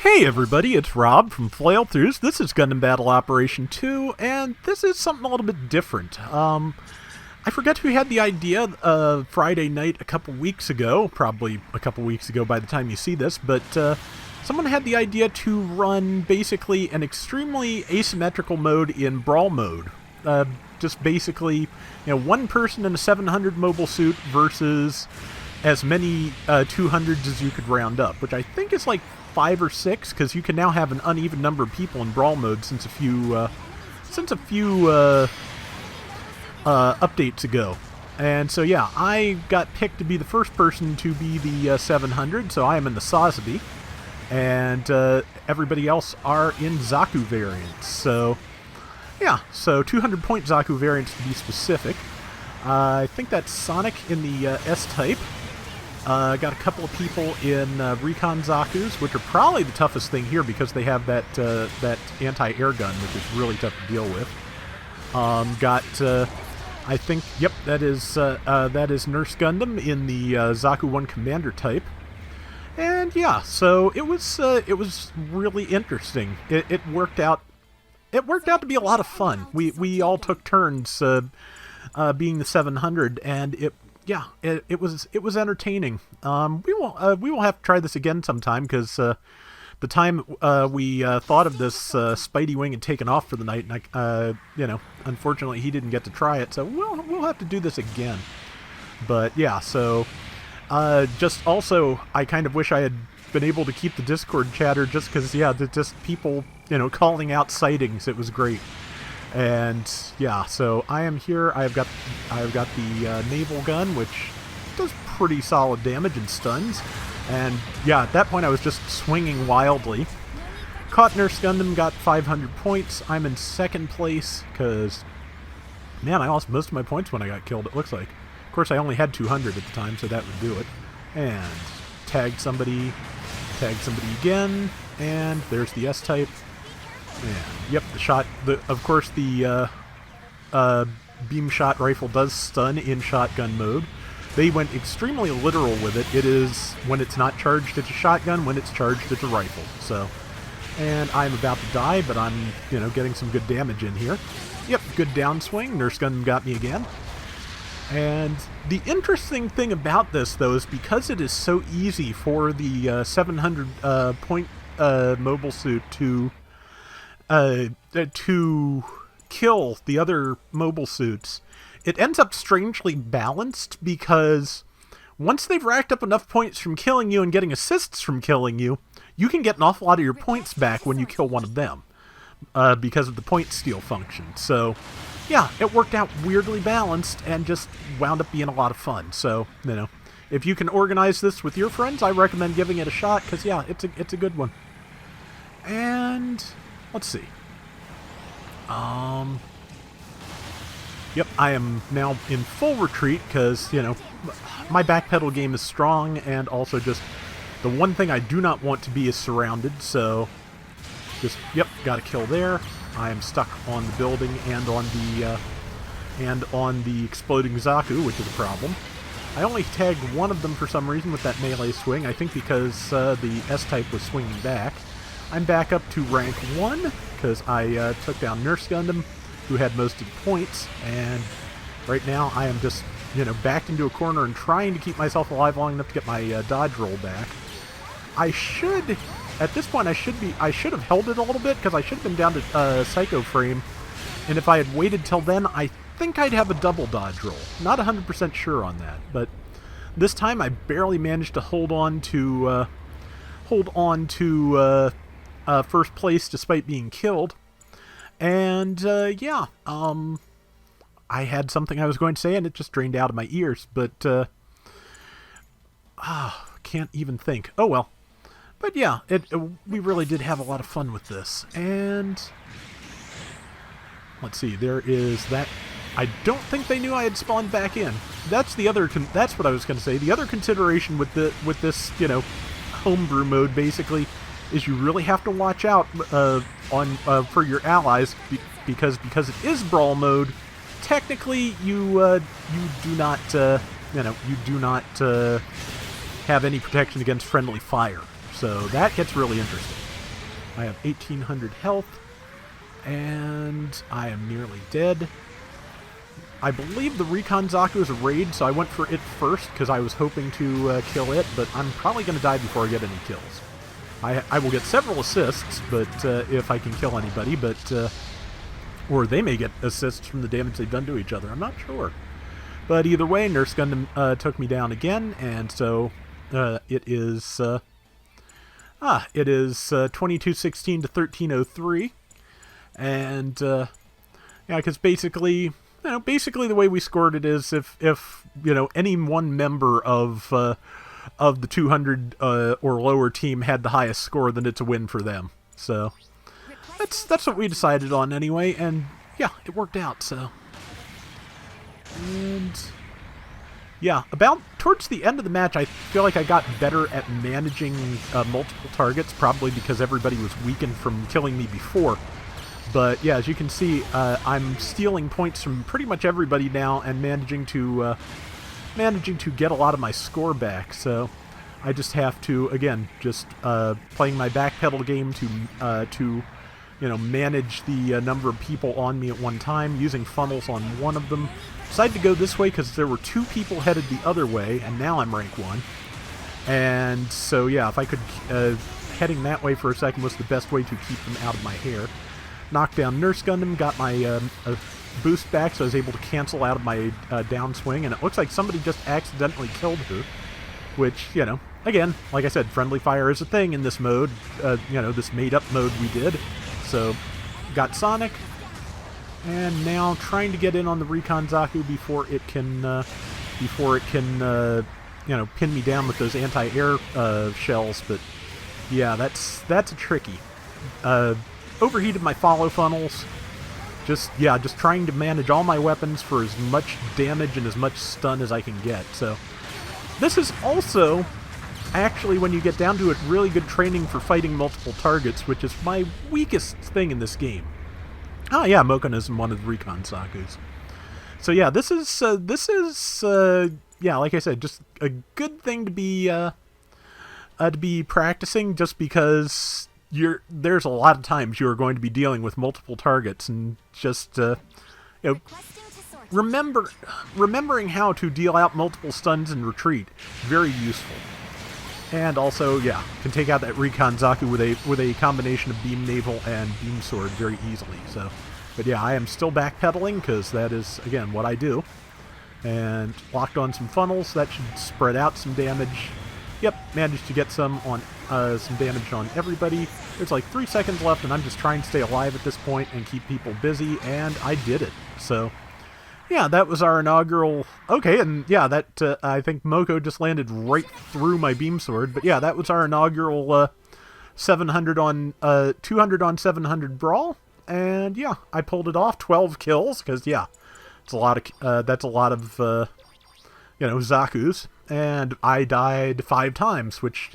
Hey everybody, it's Rob from Flailthroughs. This is Gundam Battle Operation 2, and this is something a little bit different. I forget who had the idea Friday night a couple weeks ago, probably a couple weeks ago by the time you see this, but someone had the idea to run basically an extremely asymmetrical mode in Brawl mode. Just basically, one person in a 700 mobile suit versus as many 200s as you could round up, which I think is like 5 or 6, because you can now have an uneven number of people in Brawl mode since a few updates ago. And so yeah, I got picked to be the first person to be the 700, so I am in the Sazabi, and everybody else are in Zaku variants. So yeah, so 200 point Zaku variants to be specific. I think that's Sonic in the S-type. Got a couple of people in Recon Zakus, which are probably the toughest thing here because they have that anti-air gun, which is really tough to deal with. I think, yep, that is Nurse Gundam in the Zaku 1 Commander type. And yeah, so it was really interesting. It worked out. It worked out to be a lot of fun. We all took turns being the 700, and it was entertaining. We will have to try this again sometime, because the time we thought of this, Spidey Wing had taken off for the night, and unfortunately he didn't get to try it, so we'll have to do this again. But yeah, so just also, I kind of wish I had been able to keep the Discord chatter, just because just people calling out sightings. It was great. And yeah, so I am here. I've got the naval gun, which does pretty solid damage and stuns. And yeah, at that point I was just swinging wildly. Caught Nurse Gundam, got 500 points. I'm in second place because, man, I lost most of my points when I got killed, it looks like. Of course, I only had 200 at the time, so that would do it. And tagged somebody again, and there's the S-type. And yep, of course the beam shot rifle does stun in shotgun mode. They went extremely literal with it. It is, when it's not charged, it's a shotgun. When it's charged, it's a rifle. So, and I'm about to die, but I'm, getting some good damage in here. Yep, good downswing. Nurse Gundam got me again. And the interesting thing about this, though, is because it is so easy for the 700 point mobile suit to kill the other mobile suits, it ends up strangely balanced, because once they've racked up enough points from killing you and getting assists from killing you, you can get an awful lot of your points back when you kill one of them, because of the point steal function. So yeah, it worked out weirdly balanced and just wound up being a lot of fun. So, if you can organize this with your friends, I recommend giving it a shot, because yeah, it's a good one. And let's see. Yep, I am now in full retreat because, my backpedal game is strong, and also just the one thing I do not want to be is surrounded, so just, yep, got a kill there. I am stuck on the building and on the exploding Zaku, which is a problem. I only tagged one of them for some reason with that melee swing, I think because the S-type was swinging back. I'm back up to rank 1, because I took down Nurse Gundam, who had most of the points, and right now I am just, backed into a corner and trying to keep myself alive long enough to get my dodge roll back. At this point, I should have held it a little bit, because I should have been down to Psycho Frame, and if I had waited till then, I think I'd have a double dodge roll. Not 100% sure on that, but this time I barely managed to hold on to first place despite being killed. And yeah, I had something I was going to say and it just drained out of my ears, but can't even think. Oh well. But yeah, we really did have a lot of fun with this. And let's see, there is that. I don't think they knew I had spawned back in. That's the other. That's what I was going to say. The other consideration with this, homebrew mode basically, is you really have to watch out for your allies, because it is Brawl mode. Technically, you do not have any protection against friendly fire. So that gets really interesting. I have 1800 health, and I am nearly dead. I believe the Recon Zaku is a raid, so I went for it first because I was hoping to kill it, but I'm probably going to die before I get any kills. I will get several assists, but if I can kill anybody, but or they may get assists from the damage they've done to each other. I'm not sure. But either way, Nurse Gundam took me down again, and so it is 2216 to 1303, and yeah, because basically the way we scored it is if any one member of the 200 or lower team had the highest score, then it's a win for them. So that's what we decided on anyway, and yeah, it worked out. So, and yeah, about towards the end of the match, I feel like I got better at managing multiple targets, probably because everybody was weakened from killing me before. But yeah, as you can see, I'm stealing points from pretty much everybody now and managing to get a lot of my score back. So I just have to, again, just playing my backpedal game to manage the number of people on me at one time, using funnels on one of them. Decided to go this way because there were 2 people headed the other way, and now I'm rank 1. And so yeah, if I could, heading that way for a second was the best way to keep them out of my hair. Knocked down Nurse Gundam, got my boost back, so I was able to cancel out of my downswing, and it looks like somebody just accidentally killed her, which, again, like I said, friendly fire is a thing in this mode, this made-up mode we did. So, got Sonic, and now trying to get in on the Recon Zaku before it can pin me down with those anti-air shells, but yeah, that's a tricky. Overheated my follow funnels. Just trying to manage all my weapons for as much damage and as much stun as I can get. So this is also, actually, when you get down to it, really good training for fighting multiple targets, which is my weakest thing in this game. Oh yeah, Mokon is one of the Recon Zakus. So yeah, this is like I said, just a good thing to be practicing, just because there's a lot of times you're going to be dealing with multiple targets, and just remembering how to deal out multiple stuns and retreat, very useful. And also, yeah, can take out that Recon Zaku with a combination of Beam Naval and Beam Sword very easily. So, but yeah, I am still backpedaling because that is, again, what I do. And locked on some funnels, that should spread out some damage. Yep, managed to get some damage on everybody. There's like 3 seconds left, and I'm just trying to stay alive at this point and keep people busy, and I did it. So, yeah, that was our inaugural... Okay, and yeah, that, I think Moko just landed right through my beam sword, but yeah, that was our inaugural 200 on 700 Brawl, and yeah, I pulled it off, 12 kills, because yeah, it's a lot of, that's a lot of, Zakus, and I died 5 times, which,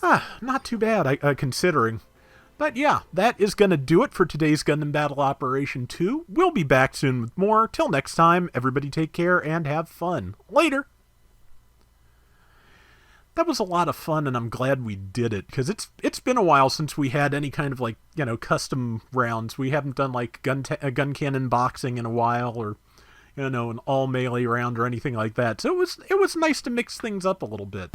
not too bad, considering. But yeah, that is going to do it for today's Gundam Battle Operation 2. We'll be back soon with more. Till next time, everybody take care and have fun. Later! That was a lot of fun, and I'm glad we did it, because it's been a while since we had any kind of, like, custom rounds. We haven't done, like, gun cannon boxing in a while, or, an all-melee round or anything like that. So it was nice to mix things up a little bit.